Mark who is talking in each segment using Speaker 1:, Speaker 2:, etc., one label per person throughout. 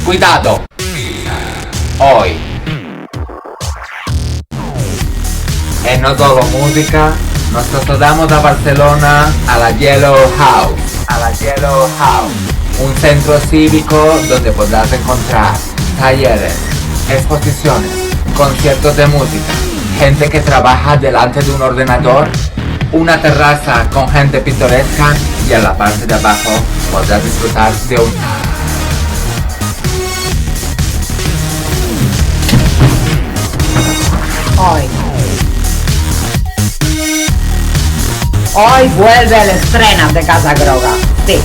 Speaker 1: Cuidado. Hoy. E no solo música, nos trasladamos a Barcelona a la Yellow House. Un centro cívico donde podrás encontrar talleres, exposiciones, conciertos de música, gente que trabaja delante de un ordenador, una terraza con gente pintoresca y en la parte de abajo podrás disfrutar de un...
Speaker 2: Hoy vuelve el estreno de Casa Groga. Sí,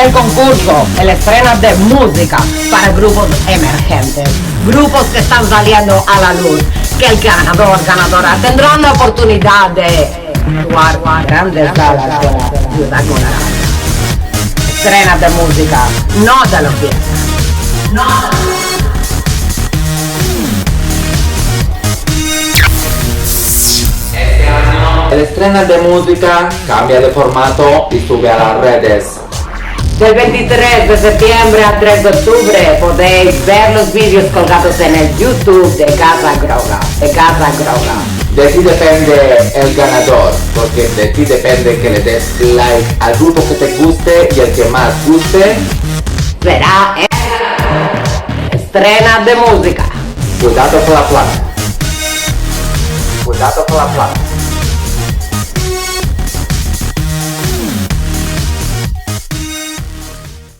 Speaker 2: el concurso, el estreno de música para grupos emergentes. Grupos que están saliendo a la luz. Que el ganadora tendrán la oportunidad de jugar grandes salas de la ciudad colorada. Estreno de música, no te lo pierdas. No.
Speaker 1: El estreno de música cambia de formato y sube a las redes.
Speaker 2: Del 23 de septiembre al 3 de octubre podéis ver los vídeos colgados en el YouTube de Casa Groga.
Speaker 1: De ti depende el ganador, porque de ti depende que le des like al grupo que te guste y el que más guste
Speaker 2: será el estreno de música.
Speaker 1: Cuidado con la plata.